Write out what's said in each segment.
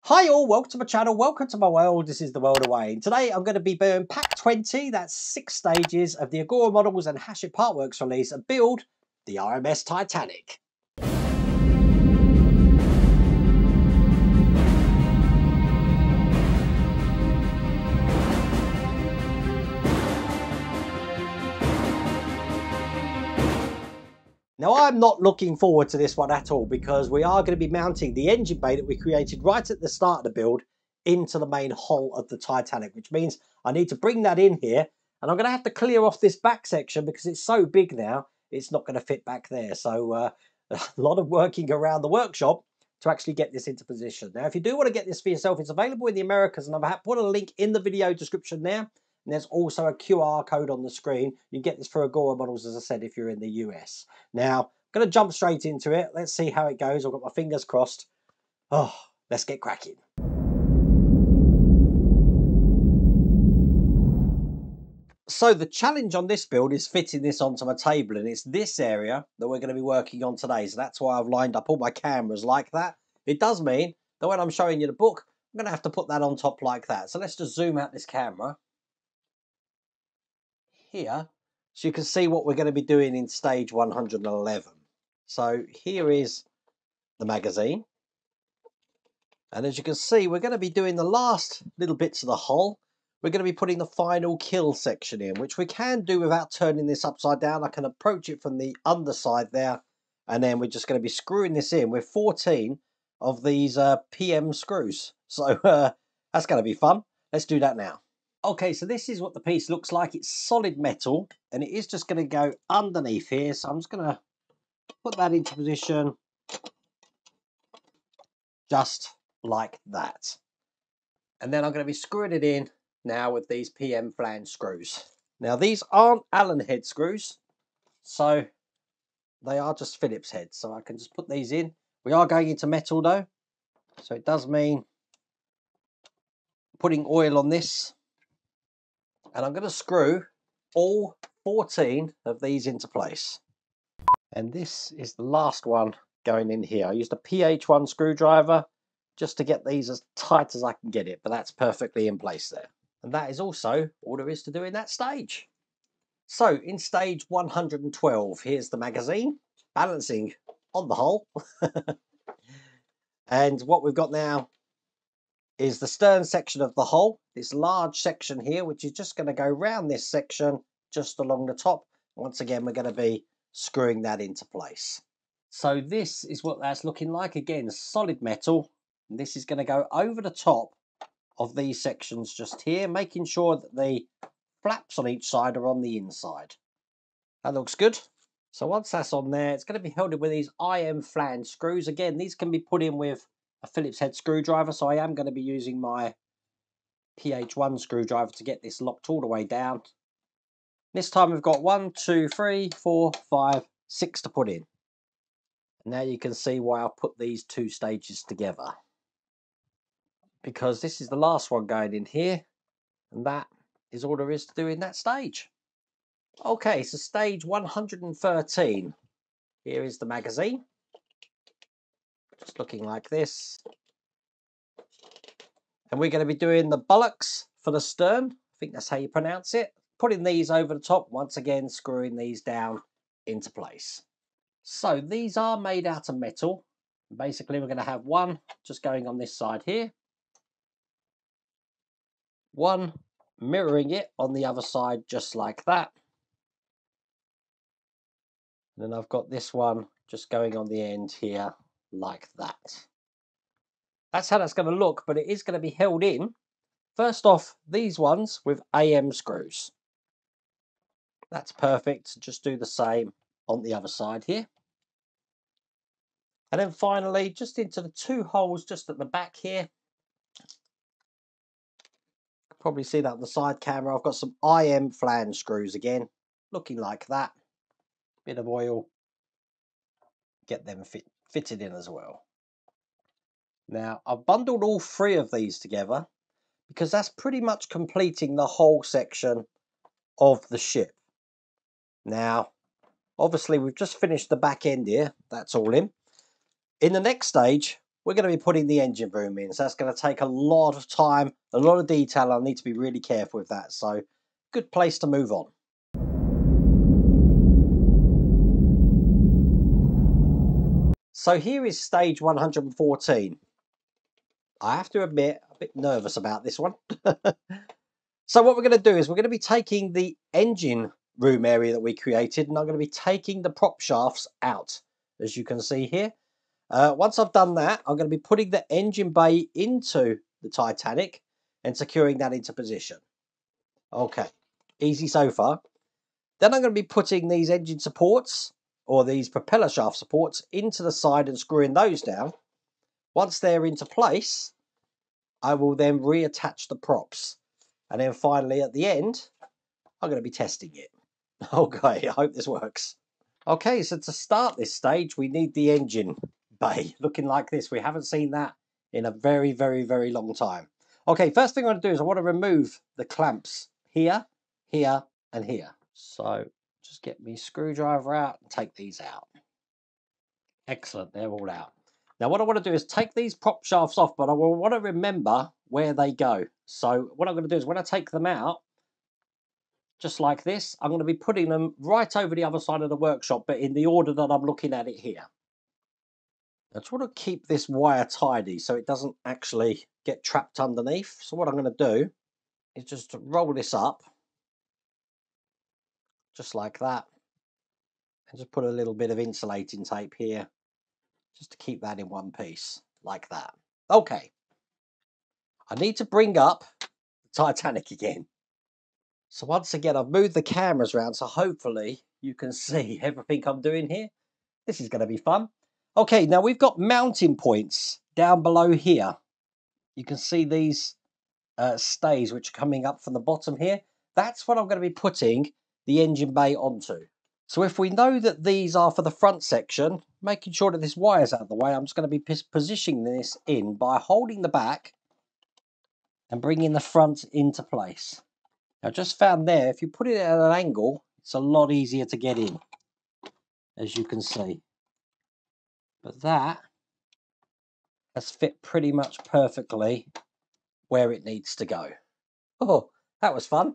Hi all, welcome to my channel, welcome to my world. This is the world of Wayne. Today I'm going to be doing pack 20, that's 6 stages of the Agora models and Hachette Partworks release and build the RMS Titanic. Now I'm not looking forward to this one at all because we are going to be mounting the engine bay that we created right at the start of the build into the main hull of the Titanic, which means I need to bring that in here and I'm going to have to clear off this back section because it's so big now it's not going to fit back there. So a lot of working around the workshop to actually get this into position. Now if you do want to get this for yourself, it's available in the Americas and I've put a link in the video description there. And there's also a QR code on the screen. You can get this for Agora models, as I said, if you're in the US. Now, I'm going to jump straight into it. Let's see how it goes. I've got my fingers crossed. Oh, let's get cracking. So the challenge on this build is fitting this onto my table, and it's this area that we're going to be working on today. So that's why I've lined up all my cameras like that. It does mean that when I'm showing you the book, I'm going to have to put that on top like that. So let's just zoom out this camera here so you can see what we're going to be doing in stage 111. So here is the magazine, and as you can see we're going to be doing the last little bits of the hull. We're going to be putting the final kill section in, which we can do without turning this upside down. I can approach it from the underside there, and then we're just going to be screwing this in with 14 of these PM screws. So that's going to be fun. Let's do that now. Okay, so this is what the piece looks like. It's solid metal and it is just going to go underneath here. So I'm just going to put that into position just like that. And then I'm going to be screwing it in now with these PM flange screws. Now these aren't Allen head screws, so they are just Phillips heads. So I can just put these in. We are going into metal though, so it does mean putting oil on this. And I'm going to screw all 14 of these into place. And this is the last one going in here. I used a PH1 screwdriver just to get these as tight as I can get it, but that's perfectly in place there. And that is also all there is to do in that stage. So in stage 112, here's the magazine balancing on the hull. And what we've got now is the stern section of the hull, this large section here, which is just going to go round this section just along the top. Once again, we're going to be screwing that into place. So this is what that's looking like. Again, solid metal. And this is going to go over the top of these sections just here, making sure that the flaps on each side are on the inside. That looks good. So once that's on there, it's going to be held in with these IM flange screws. Again, these can be put in with a Phillips head screwdriver, so I am going to be using my PH1 screwdriver to get this locked all the way down. This time we've got 1, 2, 3, 4, 5, 6 to put in. And now you can see why I put these two stages together, because this is the last one going in here, and that is all there is to do in that stage. Okay, so stage 113. Here is the magazine. Just looking like this. And we're going to be doing the bullocks for the stern. I think that's how you pronounce it. Putting these over the top, once again screwing these down into place. So these are made out of metal. Basically we're going to have one just going on this side here. One mirroring it on the other side just like that. And then I've got this one just going on the end here like that. That's how that's going to look, but it is going to be held in. First off, these ones with AM screws. That's perfect. Just do the same on the other side here. And then finally, just into the two holes just at the back here. You can probably see that on the side camera. I've got some IM flange screws again, looking like that. Bit of oil. Get them fitted in as well. Now, I've bundled all three of these together because that's pretty much completing the whole section of the ship. Now, obviously, we've just finished the back end here. That's all in. In the next stage, we're going to be putting the engine room in. So that's going to take a lot of time, a lot of detail. I need to be really careful with that. So good place to move on. So here is stage 114. I have to admit, a bit nervous about this one. So what we're going to do is we're going to be taking the engine room area that we created, and I'm going to be taking the prop shafts out, as you can see here. Once I've done that, I'm going to be putting the engine bay into the Titanic and securing that into position. Okay, easy so far. Then I'm going to be putting these engine supports, or these propeller shaft supports, into the side and screwing those down. Once they're into place, I will then reattach the props. And then finally at the end, I'm going to be testing it. Okay, I hope this works. Okay, so to start this stage, we need the engine bay looking like this. We haven't seen that in a very, very, very long time. Okay, first thing I want to do is I want to remove the clamps here, here, and here. So just get my screwdriver out and take these out. Excellent, they're all out. Now what I want to do is take these prop shafts off, but I will want to remember where they go. So what I'm going to do is when I take them out, just like this, I'm going to be putting them right over the other side of the workshop, but in the order that I'm looking at it here. I just want to keep this wire tidy so it doesn't actually get trapped underneath. So what I'm going to do is just roll this up, just like that, and just put a little bit of insulating tape here, just to keep that in one piece, like that. Okay, I need to bring up the Titanic again. So once again, I've moved the cameras around, so hopefully you can see everything I'm doing here. This is going to be fun. Okay, now we've got mounting points down below here. You can see these stays which are coming up from the bottom here. That's what I'm going to be putting the engine bay onto. So if we know that these are for the front section, making sure that this wire's out of the way, I'm just going to be positioning this in by holding the back and bringing the front into place. Now just found there, if you put it at an angle, it's a lot easier to get in, as you can see. But that has fit pretty much perfectly where it needs to go. Oh, that was fun.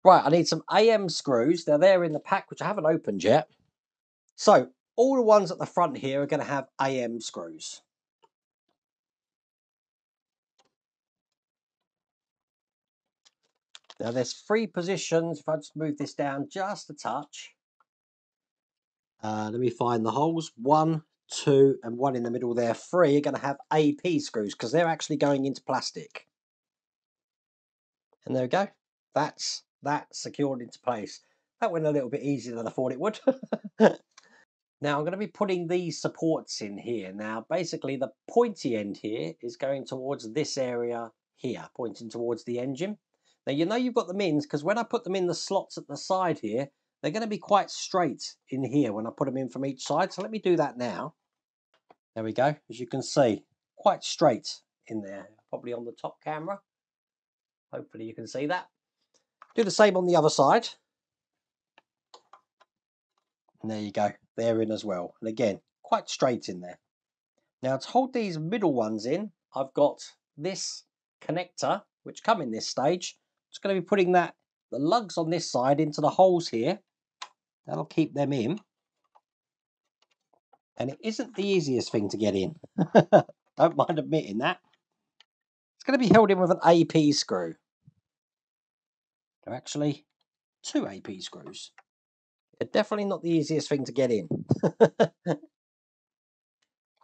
Right, I need some AM screws. They're there in the pack, which I haven't opened yet. So all the ones at the front here are going to have AM screws. Now there's 3 positions. If I just move this down just a touch. Let me find the holes. 1, 2, and 1 in the middle there. 3 are going to have AP screws because they're actually going into plastic. And there we go. That's that secured into place. That went a little bit easier than I thought it would. Now I'm going to be putting these supports in here. Now basically the pointy end here is going towards this area here, pointing towards the engine. Now you know you've got them in because when I put them in the slots at the side here, they're going to be quite straight in here when I put them in from each side. So let me do that now. There we go. As you can see, quite straight in there, probably on the top camera. Hopefully you can see that. Do the same on the other side. And there you go, they're in as well. And again, quite straight in there. Now to hold these middle ones in, I've got this connector, which come in this stage. I'm just going to be putting the lugs on this side into the holes here. That'll keep them in. And it isn't the easiest thing to get in. Don't mind admitting that. It's going to be held in with an AP screw. They're actually 2 AP screws. They're definitely not the easiest thing to get in.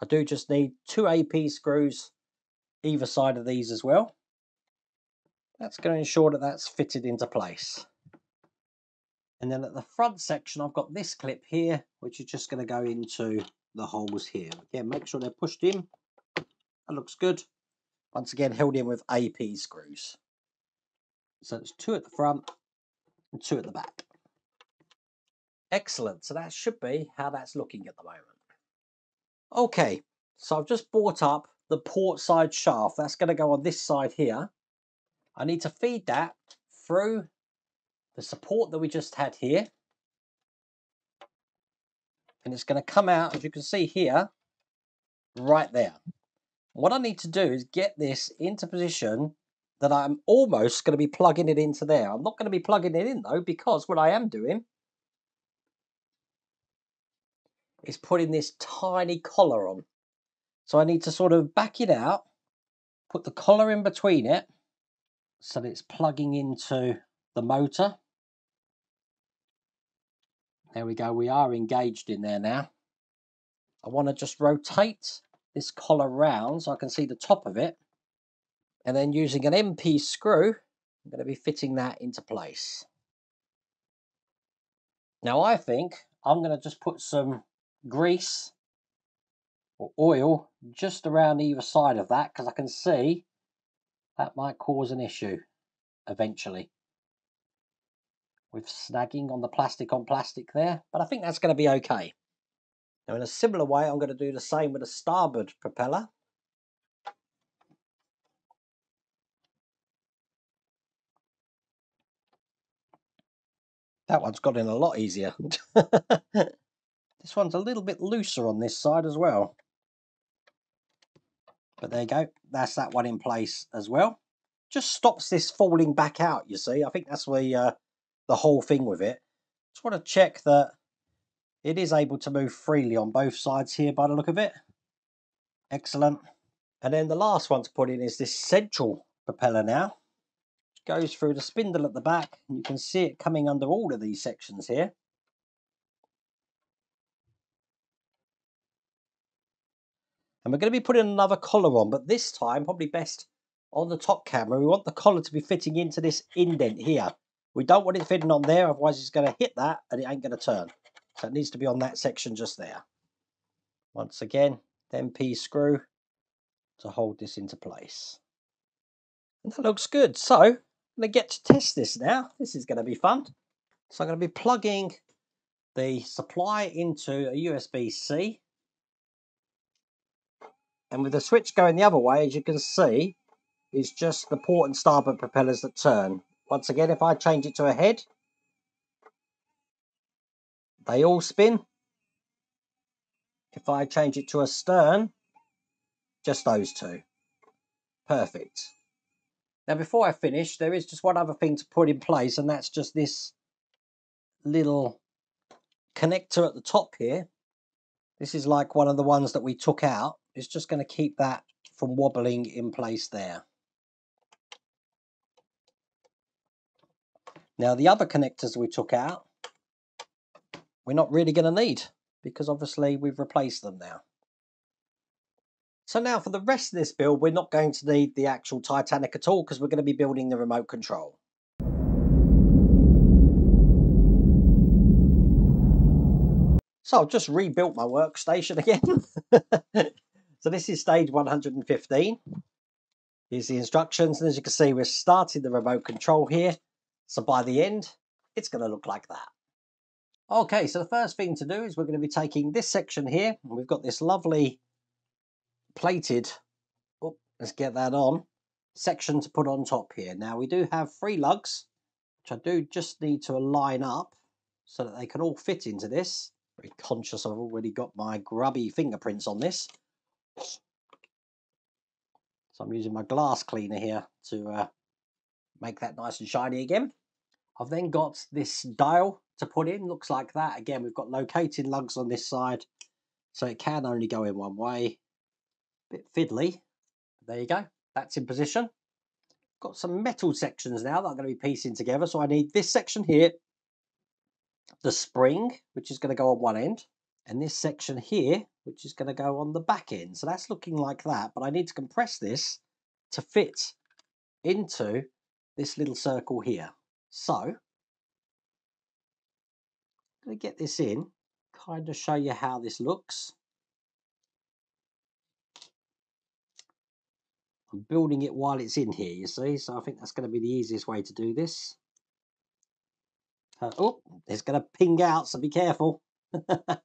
I do just need 2 AP screws either side of these as well. That's going to ensure that that's fitted into place. And then at the front section, I've got this clip here, which is just going to go into the holes here. Again, make sure they're pushed in. That looks good. Once again, held in with AP screws. So it's 2 at the front and 2 at the back. Excellent. So that should be how that's looking at the moment. Okay, so I've just brought up the port side shaft. That's going to go on this side here. I need to feed that through the support that we just had here. And it's going to come out, as you can see here, right there. What I need to do is get this into position that I'm almost going to be plugging it into there. I'm not going to be plugging it in though, because what I am doing is putting this tiny collar on. So I need to sort of back it out, put the collar in between it so that it's plugging into the motor. There we go, we are engaged in there now. I want to just rotate this collar round so I can see the top of it. And then using an MP screw, I'm going to be fitting that into place. Now I think I'm going to just put some grease or oil just around either side of that, because I can see that might cause an issue eventually with snagging on the plastic on plastic there, but I think that's going to be okay. Now in a similar way, I'm going to do the same with the starboard propeller. That one's got in a lot easier. This one's a little bit looser on this side as well. But there you go, that's that one in place as well. Just stops this falling back out, you see. I think that's the whole thing with it. Just want to check that it is able to move freely on both sides here by the look of it. Excellent. And then the last one to put in is this central propeller now. It goes through the spindle at the back, and you can see it coming under all of these sections here. And we're going to be putting another collar on, but this time probably best on the top camera. We want the collar to be fitting into this indent here. We don't want it fitting on there, otherwise it's going to hit that and it ain't going to turn. So it needs to be on that section just there. Once again, the MP screw to hold this into place. And that looks good. So I'm going to get to test this now. This is going to be fun. So I'm going to be plugging the supply into a USB-C. And with the switch going the other way, as you can see, it's just the port and starboard propellers that turn. Once again, if I change it to a head, they all spin. If I change it to a stern, just those two. Perfect. Now before I finish, there is just one other thing to put in place, and that's just this little connector at the top here. This is like one of the ones that we took out. It's just going to keep that from wobbling in place there. Now the other connectors we took out, we're not really going to need, because obviously we've replaced them now. So now for the rest of this build, we're not going to need the actual Titanic at all, because we're going to be building the remote control. So I've just rebuilt my workstation again. So this is stage 115. Here's the instructions, and as you can see, we're starting the remote control here. So by the end, it's going to look like that. Okay, so the first thing to do is we're going to be taking this section here, and we've got this lovely plated, oh, let's get that on, section to put on top here. Now we do have 3 lugs, which I do just need to align up so that they can all fit into this. Very conscious I've already got my grubby fingerprints on this. So I'm using my glass cleaner here to make that nice and shiny again. I've then got this dial to put in, looks like that. Again, we've got locating lugs on this side, so it can only go in one way. Bit fiddly. There you go, that's in position. Got some metal sections now that I'm going to be piecing together. So I need this section here, the spring, which is going to go on one end, and this section here, which is going to go on the back end. So that's looking like that, but I need to compress this to fit into this little circle here. So I'm going to get this in, kind of show you how this looks. I'm building it while it's in here, you see, so I think that's going to be the easiest way to do this. Oh, it's going to ping out, so be careful. I'm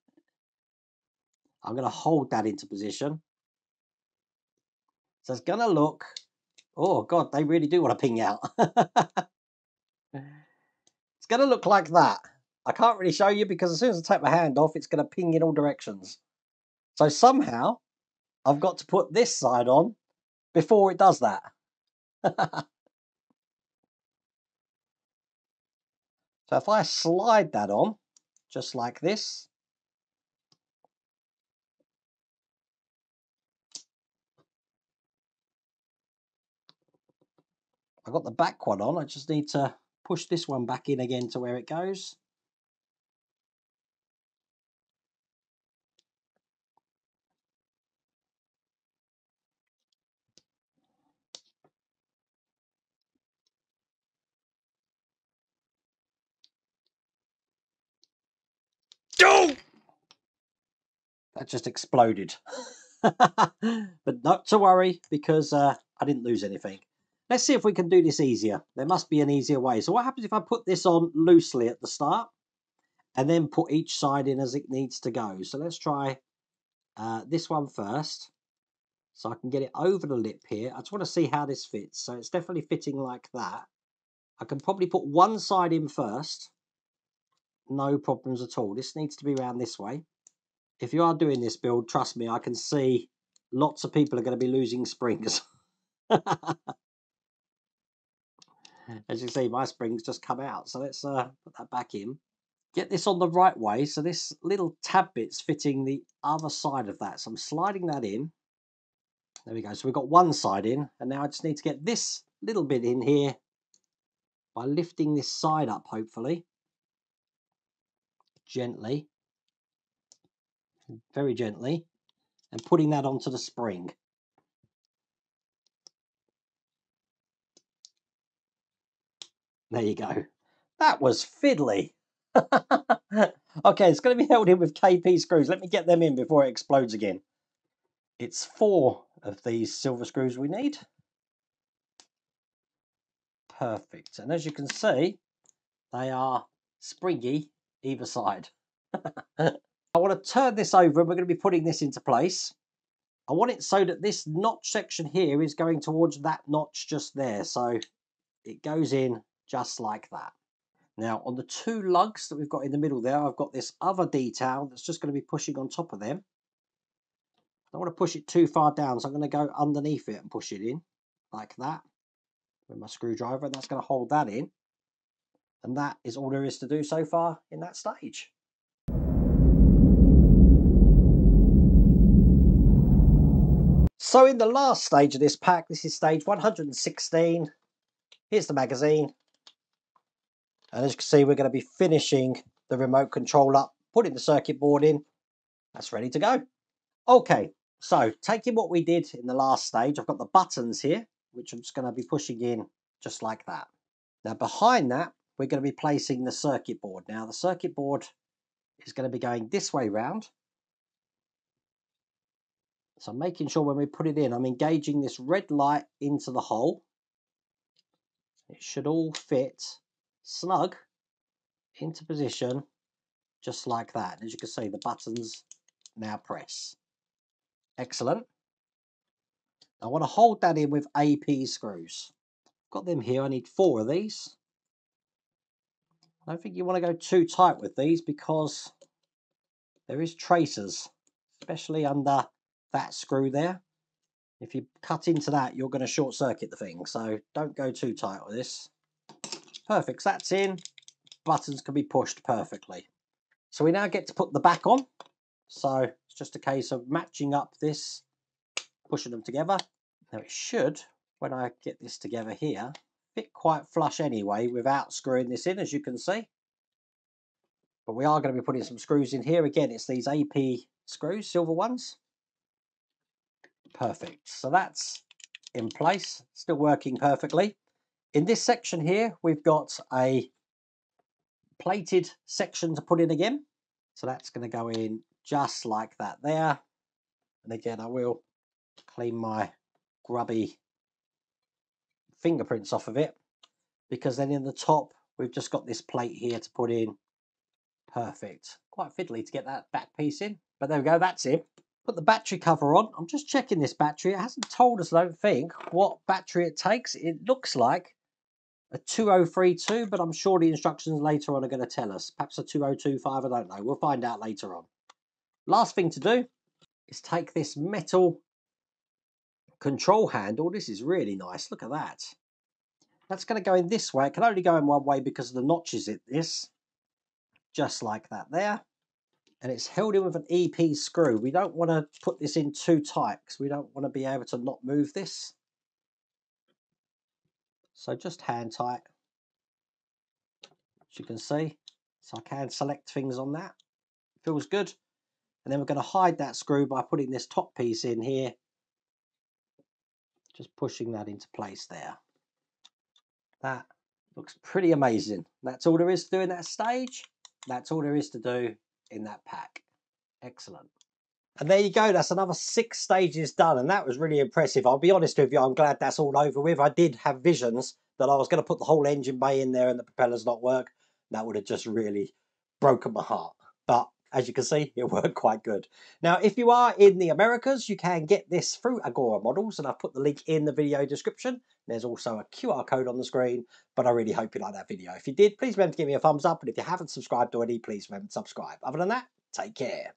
going to hold that into position. So it's going to look, oh God, they really do want to ping out. It's going to look like that. I can't really show you because as soon as I take my hand off, it's going to ping in all directions. So somehow I've got to put this side on before it does that. So if I slide that on, just like this, I've got the back one on, I just need to push this one back in again to where it goes. Oh! That just exploded. But not to worry, because I didn't lose anything. Let's see if we can do this easier. There must be an easier way. So what happens if I put this on loosely at the start and then put each side in as it needs to go? So let's try this one first. So I can get it over the lip here. I just want to see how this fits. So it's definitely fitting like that. I can probably put one side in first. No problems at all. This needs to be around this way. If you are doing this build, trust me, I can see lots of people are going to be losing springs. As you see, my springs just come out. So let's put that back in. Get this on the right way. So this little tab bit's fitting the other side of that. So I'm sliding that in. There we go. So we've got one side in. And now I just need to get this little bit in here by lifting this side up, hopefully. Gently. Very gently. And putting that onto the spring. There you go. That was fiddly. Okay, it's going to be held in with KP screws. Let me get them in before it explodes again. It's 4 of these silver screws we need. Perfect. And as you can see, they are springy either side. I want to turn this over and we're going to be putting this into place. I want it so that this notch section here is going towards that notch just there. So it goes in just like that. Now on the 2 lugs that we've got in the middle there, I've got this other detail that's just going to be pushing on top of them. I don't want to push it too far down, so I'm going to go underneath it and push it in like that with my screwdriver, and that's going to hold that in. And that is all there is to do so far in that stage. So in the last stage of this pack, this is stage 116. Here's the magazine. And as you can see, we're going to be finishing the remote control up, putting the circuit board in. That's ready to go. Okay, so taking what we did in the last stage, I've got the buttons here, which I'm just going to be pushing in just like that. Now behind that, we're going to be placing the circuit board. Now the circuit board is going to be going this way round. So I'm making sure when we put it in, I'm engaging this red light into the hole. It should all fit snug into position just like that. As you can see, the buttons now press. Excellent. I want to hold that in with AP screws. Got them here. I need 4 of these. I don't think you want to go too tight with these because there is tracers, especially under that screw there. If you cut into that, you're going to short circuit the thing, so don't go too tight with this. Perfect, so that's in. Buttons can be pushed perfectly. So we now get to put the back on. So it's just a case of matching up this, pushing them together. Now it should, when I get this together here, fit quite flush anyway without screwing this in, as you can see. But we are going to be putting some screws in here. Again, it's these AP screws, silver ones. Perfect. So that's in place, still working perfectly. In this section here, we've got a plated section to put in again. So that's going to go in just like that there. And again, I will clean my grubby fingerprints off of it, because then in the top, we've just got this plate here to put in. Perfect. Quite fiddly to get that back piece in, but there we go, that's it. Put the battery cover on. I'm just checking this battery. It hasn't told us, I don't think, what battery it takes. It looks like a 2032, but I'm sure the instructions later on are going to tell us. Perhaps a 2025, I don't know. We'll find out later on. Last thing to do is take this metal control handle. This is really nice. Look at that. That's going to go in this way. It can only go in one way because of the notches in this. Just like that there. And it's held in with an EP screw. We don't want to put this in too tight because we don't want to be able to not move this. So just hand tight, as you can see. So I can select things on that. Feels good. And then we're going to hide that screw by putting this top piece in here. Just pushing that into place there. That looks pretty amazing. That's all there is to do in that stage. That's all there is to do in that pack. Excellent. And there you go, that's another 6 stages done, and that was really impressive. I'll be honest with you, I'm glad that's all over with. I did have visions that I was going to put the whole engine bay in there and the propellers not work. That would have just really broken my heart. But as you can see, it worked quite good. Now, if you are in the Americas, you can get this through Agora Models, and I've put the link in the video description. There's also a QR code on the screen, but I really hope you liked that video. If you did, please remember to give me a thumbs up, and if you haven't subscribed already, please remember to subscribe. Other than that, take care.